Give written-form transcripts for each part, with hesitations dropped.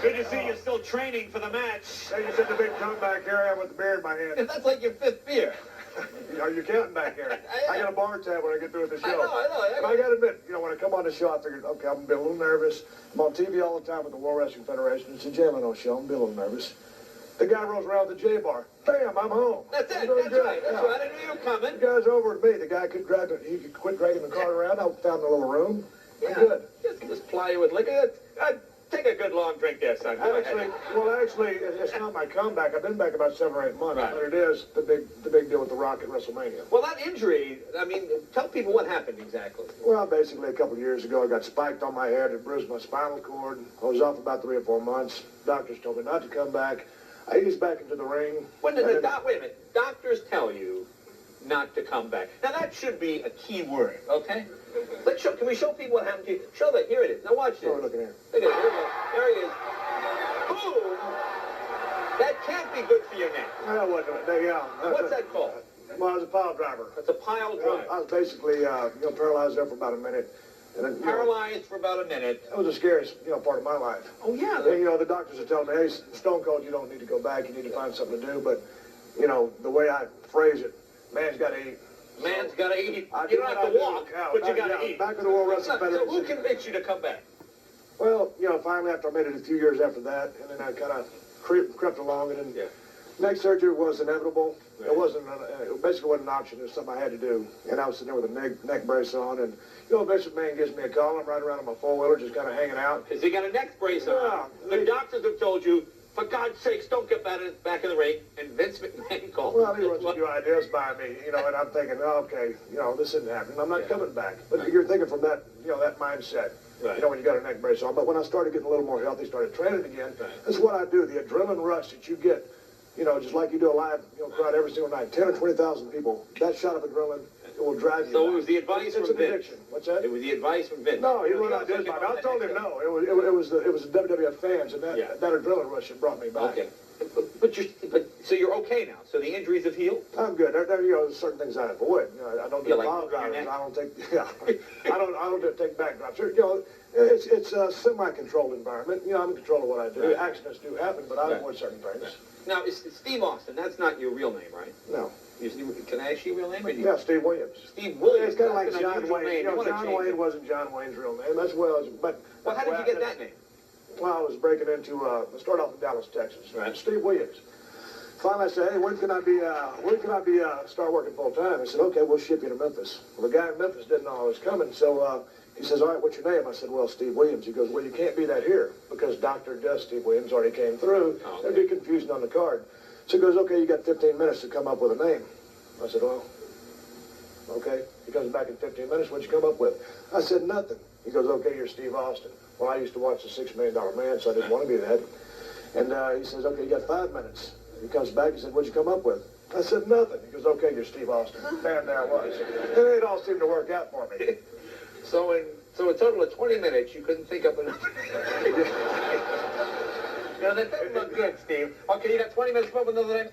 Good to see you're still training for the match. Hey, you said the big comeback here I am with the beer in my hand. That's like your 5th beer. Are you counting back here? I got a bar tab when I get through with the show. I know. But I got to admit, when I come on the show, I figured, okay, I'm going to be a little nervous. I'm on TV all the time with the World Wrestling Federation. It's a J-Leno show. I'm going to be a little nervous. The guy rolls around with the J-bar. Bam, I'm home. That's it. That's right. I knew you were coming. The guy's over at me. The guy could quit dragging the cart around. I found a little room. Yeah. Good. Just ply you with liquor. Take a good long drink there, son. Actually, it's not my comeback. I've been back about 7 or 8 months, but it is the big deal with The Rock at WrestleMania. Well, that injury, I mean, tell people what happened exactly. Well, basically, a couple of years ago, I got spiked on my head. It bruised my spinal cord. I was off about 3 or 4 months. Doctors told me not to come back. I eased back into the ring. When did wait a minute. Doctors tell you not to come back. Now, that should be a key word, okay? Can we show people what happened to you? Show that. Here it is. Now watch this. Oh, look at here. Look at it. There he is. Boom! That can't be good for your neck. That wasn't it. Yeah. What's that called? Well, I was a pile driver. It's a pile driver. I was basically paralyzed there for about a minute. And then, paralyzed for about a minute. That was the scariest part of my life. Oh, yeah. And, the doctors are telling me, hey, Stone Cold, you don't need to go back. You need to find something to do. But, the way I phrase it, man's got to eat. Man's got to eat. You don't have to walk, but you got to eat. Back with the World Wrestling Federation. So who convinced you to come back? Well, finally after I made it a few years after that, and then I kind of crept along, and then neck surgery was inevitable. Right. It basically wasn't an option. It was something I had to do. And I was sitting there with a neck brace on, and Vince McMahon gives me a call. I'm riding around on my four-wheeler, just kind of hanging out. Because he got a neck brace on. The doctors have told you, for God's sakes, don't get back in the ring. And Vince McMahon called. Well, he runs a few ideas by me, and I'm thinking, okay, this isn't happening. I'm not coming back. But you're thinking from that, that mindset. Right. When you got a neck brace on. But when I started getting a little more healthy, started training again, that's what I do. The adrenaline rush that you get, just like you do a live, crowd every single night, 10 or 20,000 people, that shot of adrenaline, it will drive you. So it was the advice from Vince. What's that? It was the advice from Vince. No, he wouldn't ideas by me. I told him no. It was the WWF fans and that adrenaline rush that brought me back. Okay. So you're okay now. So the injuries have healed. I'm good. There's certain things I avoid. I don't do pile drivers. I don't take. I don't take back drops. It's a semi-controlled environment. I'm in control of what I do. Right. Accidents do happen, but I avoid certain things. Right. Now, it's Steve Austin. That's not your real name, right? No. Can I ask you your real name? Yeah, Steve Williams. Steve Williams. It's kind of like John Wayne. John Wayne wasn't John Wayne's real name. That's well, but. Well, how did you get that name? Well, I was breaking into. I started off in Dallas, Texas. Right. Steve Williams. Finally, I said, hey, when can I start working full time? I said, okay, we'll ship you to Memphis. Well, the guy in Memphis didn't know I was coming, so he says, all right, what's your name? I said, well, Steve Williams. He goes, well, you can't be that here because Dr. Just Steve Williams already came through. Oh, okay. There'd be confusion on the card. So he goes, okay, you got 15 minutes to come up with a name. I said, well, okay. He comes back in 15 minutes. What'd you come up with? I said, nothing. He goes, okay, you're Steve Austin. Well, I used to watch The $6 Million Man, so I didn't want to be that. And he says, okay, you got 5 minutes. He comes back, he said, what'd you come up with? I said, nothing. He goes, okay, you're Steve Austin. Damn, there I was. And it all seemed to work out for me. So a total of 20 minutes, you couldn't think up enough. No, that doesn't look good, Steve. Okay, you got 20 minutes to come up with another name.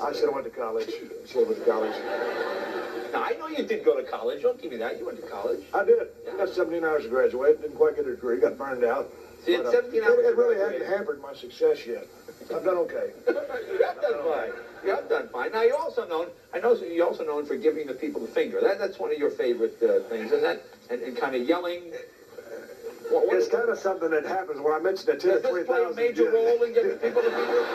I should have went to college. Now, I know you did go to college. Don't give me that. You went to college. I did. I got 17 hours to graduate. Didn't quite get a degree. Got burned out. So you had 17 hours. It really hadn't hampered my success yet. I've done okay. You have done fine. You have done fine. Now, you're also known, you're also known for giving the people the finger. That's one of your favorite things, isn't that? And kind of yelling. It's kind of something that happens when I mentioned the 10 or 20,000. Does this play a major role in giving people the finger?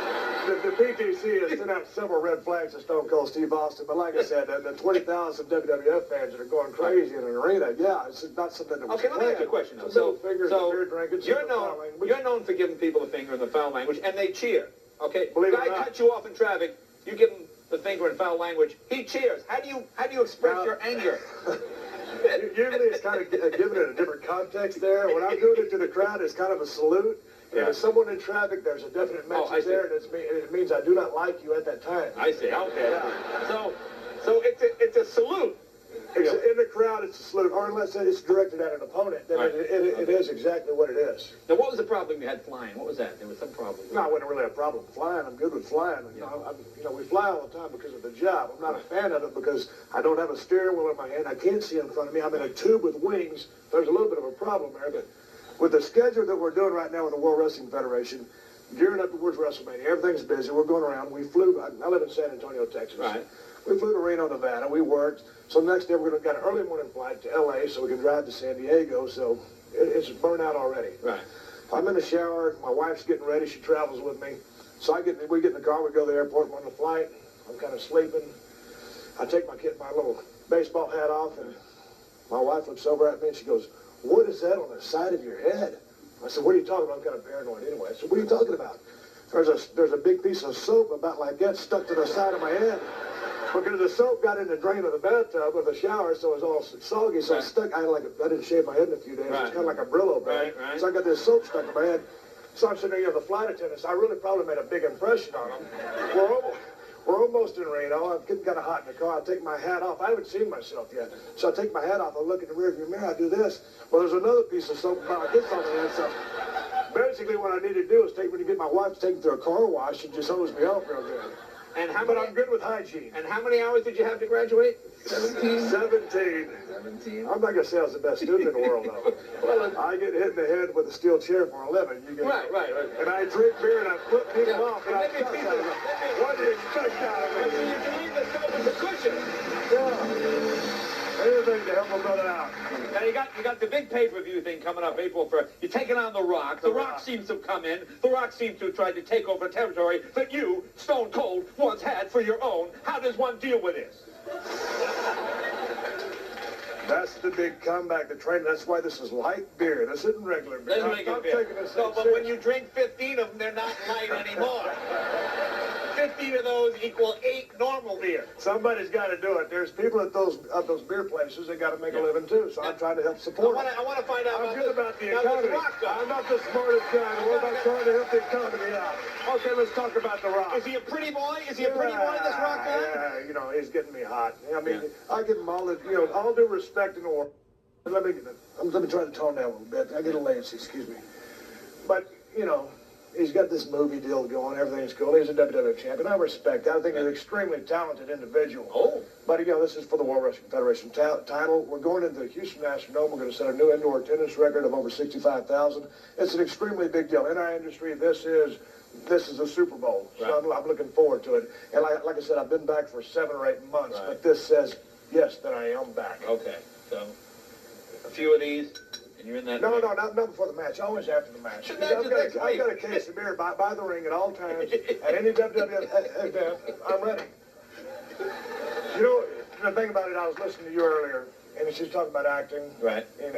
The PTC has sent out several red flags to Stone Cold Steve Austin, but like I said, the 20,000 WWF fans that are going crazy in an arena, it's not something that was Okay, let me ask you a question, though. So you're known for giving people the finger in the foul language, and they cheer, okay? Guy cuts you off in traffic, you give him the finger in foul language, he cheers. How do you express your anger? Usually it's kind of given it a different context there. When I'm doing it to the crowd, it's kind of a salute. Yeah. And if someone in traffic, there's a definite message there, and it means I do not like you at that time. I see. Okay. Yeah. So it's a salute. In the crowd, it's a salute, or unless it's directed at an opponent, then it is exactly what it is. Now, what was the problem you had flying? What was that? There was some problem. No, I wasn't really a problem flying. I'm good with flying. We fly all the time because of the job. I'm not a fan of it because I don't have a steering wheel in my hand. I can't see in front of me. I'm in a tube with wings. There's a little bit of a problem there, but with the schedule that we're doing right now with the World Wrestling Federation, gearing up towards WrestleMania, everything's busy. We're going around. We flew. I live in San Antonio, Texas. Right. We flew to Reno, Nevada. We worked. So next day we're going to get an early morning flight to LA so we can drive to San Diego. So it's burnout already. Right. I'm in the shower. My wife's getting ready. She travels with me. So we get in the car. We go to the airport. We're on the flight. I'm kind of sleeping. I take my little baseball hat off, and my wife looks over at me and she goes, "What is that on the side of your head?" I said, "What are you talking about?" I'm kind of paranoid anyway. I said, "What are you talking about?" There's a big piece of soap about like that stuck to the side of my head. Because the soap got in the drain of the bathtub or the shower, so it was all soggy, so it stuck. I didn't shave my head in a few days. Right. It's kind of like a Brillo bag. Right. So I got this soap stuck in my head. So I'm sitting there, the flight attendants. I really probably made a big impression on them. We're almost in Reno. I'm getting kind of hot in the car. I take my hat off. I haven't seen myself yet. So I take my hat off. I look in the rearview mirror. I do this. Well, there's another piece of soap about this on the inside. Basically, what I need to do is when you get my wife to take me through a car wash and just hose me off real good. But I'm good with hygiene. And how many hours did you have to graduate? 17. I'm not going to say I was the best student in the world, though. Well, I get hit in the head with a steel chair for a living. Right. And I drink beer and I flip people off. And what do you expect out of me? You can leave the soap as a cushion. Yeah. Anything to help a brother out. Now you got the big pay-per-view thing coming up April 1st. You're taking on The Rock. The Rock seems to have come in. The Rock seems to have tried to take over territory that you, Stone Cold, once had for your own. How does one deal with this? That's the big comeback, the training. That's why this is light beer. This isn't regular beer. I'm taking this no, but when you drink 15 of them, they're not light anymore. 15 of those equal 8 normal beer. Somebody's got to do it. There's people at those beer places that got to make a living too. So I'm trying to help support. I want to find out. I'm good about the economy. I'm not the smartest guy in the world. I'm trying to help the economy out. Okay, let's talk about The Rock. Is he a pretty boy? Is he a pretty boy, this Rock guy? Yeah, he's getting me hot. I mean, I give him all the, all due respect in the world. Let me try to tone down a little bit. I get a lazy, excuse me. But, he's got this movie deal going. Everything's cool. He's a WWE champion. I respect that. I think he's an extremely talented individual. Oh. But, this is for the World Wrestling Federation title. We're going into the Houston Astrodome. We're going to set a new indoor attendance record of over 65,000. It's an extremely big deal. In our industry, this is a Super Bowl. So right. I'm looking forward to it. And like I said, I've been back for 7 or 8 months. Right. But this says, yes, that I am back. Okay. So, a few of these. You're in that no, not before the match. Always after the match. I've got a case of beer by the ring at all times. At any WWE event, I'm ready. The thing about it, I was listening to you earlier, and she's talking about acting. Right. And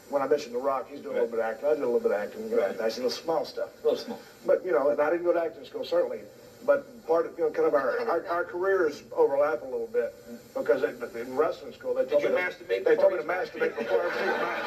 when I mentioned The Rock, he's doing a little bit of acting. I did a little bit of acting. Right. I see little small stuff. A little small. But, and I didn't go to acting school, certainly. But part of, kind of our careers overlap a little bit because in wrestling school they told me to masturbate before every single match.